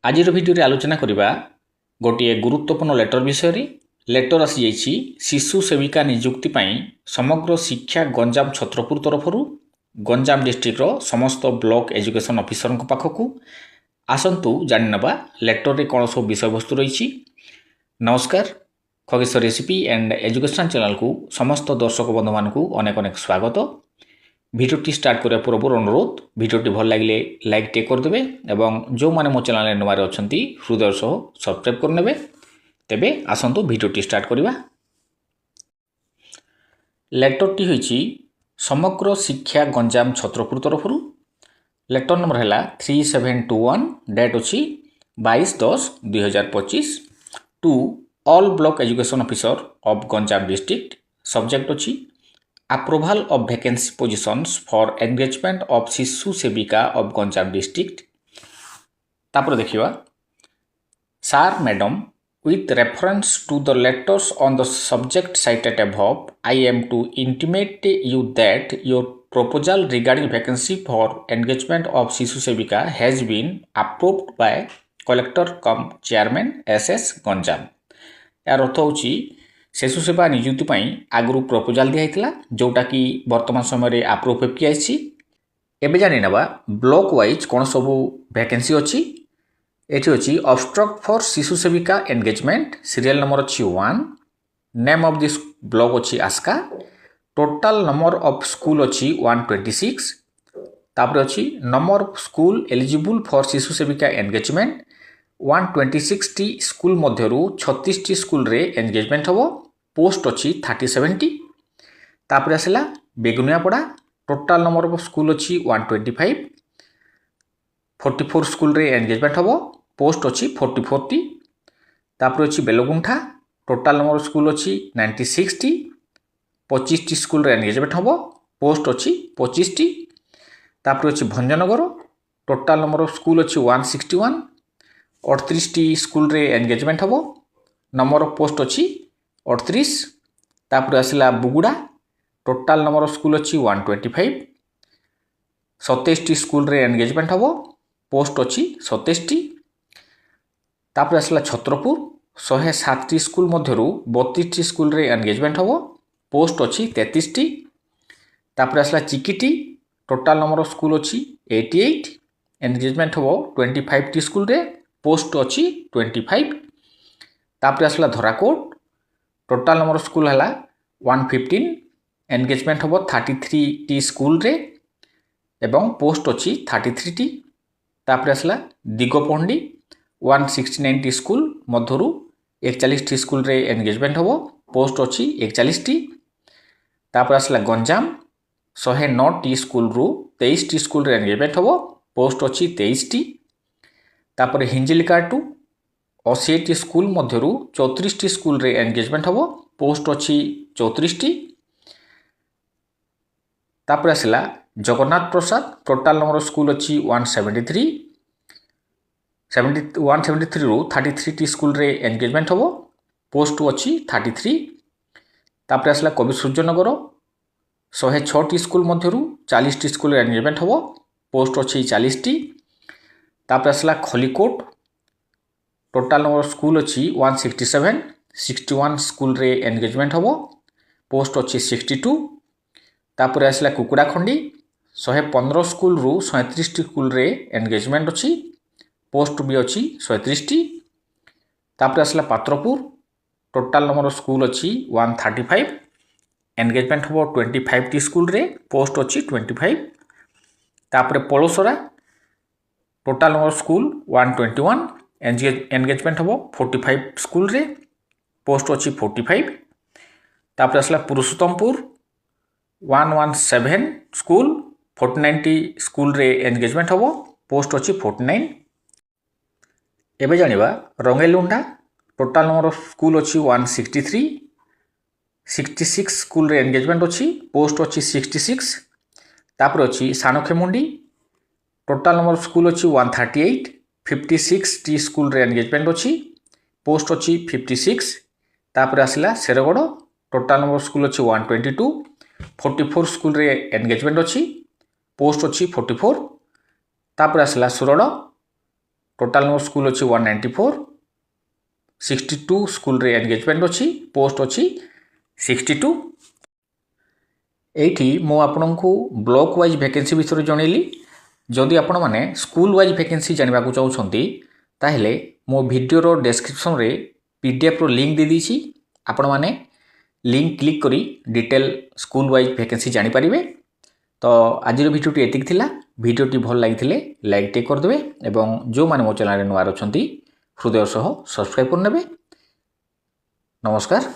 आज भिडियो आलोचना करवा गोटे गुरुत्वपूर्ण लेटर विषय लेटर आसी जाइए शिशु सेविका नियुक्ति समग्र शिक्षा गंजाम छत्रपुर तरफ गंजाम डिस्ट्रिक्टर समस्त ब्लॉक एजुकेशन ऑफिसर पाखक आसतु जाणीनवा लेटर रे कौन सब विषय वस्तु रही। नमस्कार, Khageshwar recipe and education channel को समस्त दर्शक बंधु मानक अनेक अनेक स्वागत। भिडियोटी स्टार्ट करने पूर्व अनुरोध भिडियोटी भल लगे लाइक टे करदे और जो मैंने मो चैनल नुआ अच्छा हृदय सह सब्सक्राइब करने। तेबे आसतु भिडियोटी स्टार्ट करवा। लेटरटी होइछि समग्र शिक्षा गंजाम छत्रपुर तरफ लेटर नंबर है 3721 डेट अच्छी 22/10/2025 to all block education officer of Ganjam district. Subject अच्छी approval of vacancy positions for engagement of Shishu Sevika of Ganjam district. तापर देखिवा सार madam with reference to the letters on the subject cited above, I am to intimate you that your proposal regarding vacancy for engagement of Sisu Sebika has been approved by collector cum chairman SS Ganjam. यार अर्थ होची शिशु सेवा नियुक्ति पई आगु proposal दिया जोटा कि वर्तमान समय अप्रूव होकी आइछि। एबे जानि नबा ब्लॉक वाइज कोन सब वैकेंसी अछि। एठी अछि obstruct for Shishu Sevika engagement, serial number अछि 1, नेम ऑफ दिस ब्लॉक अछि Aska, total number of school अछि 126, तापर अछि number of school eligible for Shishu Sevika engagement 126 टी स्कूल मध्यरु 36 टी स्कूल रे एंगेजमेंट हबो। पोस्ट अछि 37 तापर आसला Beguniapada, total number of school अछि 125, 44 स्कूल रे एंगेजमेंट हबो। पोस्ट अछि 44 तापर अछि Belaguntha, total number of school अछि 96 25 टी स्कूल रे एंगेजमेंट हबो। पोस्ट अछि 25 तापर अछि Bhanjanagar, total number of school अछि 161, 38 टी स्कूल रे एंगेजमेंट हबो। नंबर ऑफ पोस्ट अछि 38 तापर आसला Buguda, total number of school अछि 125, 27 टी स्कूल रे एंगेजमेंट हबो। पोस्ट अछि 27 तापर आसला छत्रपुर, 107 टी स्कूल मध्यरु 32 टी स्कूल रे एंगेजमेंट हबो। पोस्ट अछि 33 तापर आसला Chikiti, total number of school अछि 88, एंगेजमेंट हबो 25 टी स्कूल रे। पोस्ट अछि 25 तापर आसला धराकोट, टोटल नंबर ऑफ स्कूल हला 115, एंगेजमेंट हबो 33 टी स्कूल रे एवं पोस्ट अछि 33 टी। तापर आसला दिगोपंडी, 169 टी स्कूल मध्यरु 41 टी स्कूल रे एंगेजमेंट हबो। पोस्ट अछि 41 टी। तापर आसला गंजाम, 109 टी स्कूल रु 23 टी स्कूल रे एंगेजमेंट हबो। पोस्ट अछि 23 टी। तापर हिंजिलिकाटू, 80 टी स्कूल मध्यरु 34 टी स्कूल रे एंगेजमेंट हबो। पोस्ट अछि 34 टी। तापर आसला Jagannath Prasad, total number of school अछि 173, 173 रु 33 टी स्कूल रे एंगेजमेंट हबो। पोस्ट अछि 33। तापर आसला कवि सूर्यनगर, 106 टी स्कूल मध्यरु 40 टी स्कूल रे एंगेजमेंट हबो। पोस्ट अछि 40 टी। तापर आसला Khallikote, total number of school अछि 167, 61 स्कूल रे एंगेजमेंट हबो। पोस्ट अछि 62। तापर आसला कुकुड़ाखंडी, 115 स्कूल रु 37 टी स्कूल रे एंगेजमेंट अछि। पोस्ट भी अछि 37 टी। तापर आसला Patrapur, total number of school अछि 135, एंगेजमेंट हबो 25 टी स्कूल रे। पोस्ट अछि 25। तापर Polasara, total number of school 121, engagement हबो 45 स्कूल रे। पोस्ट अछि 45। तापर आसला पुरुषोत्तमपुर, 117 स्कूल 49 टी स्कूल रे एंगेजमेंट हबो। पोस्ट अछि 49। एबे जानिबा Rangeilunda, total number of school अछि 163, 66 स्कूल रे एंगेजमेंट अछि। पोस्ट अछि 66। तापर अछि सानखेमुंडी, टोटल नंबर ऑफ स्कूल अछि 138, 56 टी स्कूल रे एंगेजमेंट अछि। पोस्ट अछि 56। तापर आसला शेरगड़, टोटल नंबर ऑफ स्कूल अछि 122, 44 स्कूल रे एंगेजमेंट अछि। पोस्ट अछि 44। तापर आसला सुरड़, टोटाल नंबर स्कूल अच्छी 194, 62 स्कूल रे एंगेजमेंट अच्छी, पोस्ट अच्छी 62। एठी मु आपन को ब्लॉक वाइज वैकेंसी विषय जनइली। जदि आपण माने स्कूल वाइज वैकेंसी जानवा को चाहउछंती ताहेले मो वीडियो डिस्क्रिप्शन रे पीडीएफ रो लिंक दे दीची। आपण माने लिंक क्लिक करी डिटेल स्कूल वाइज वैकेंसी जानि परिबे। तो आज भिडियोटी एतिक थिला। भिडियोटी भल लागिथिले लाइक टे कर देबे एवं जो माने मो चैनल रे नवा अछंती हृदय सह सब्सक्राइब कर नेबे। नमस्कार।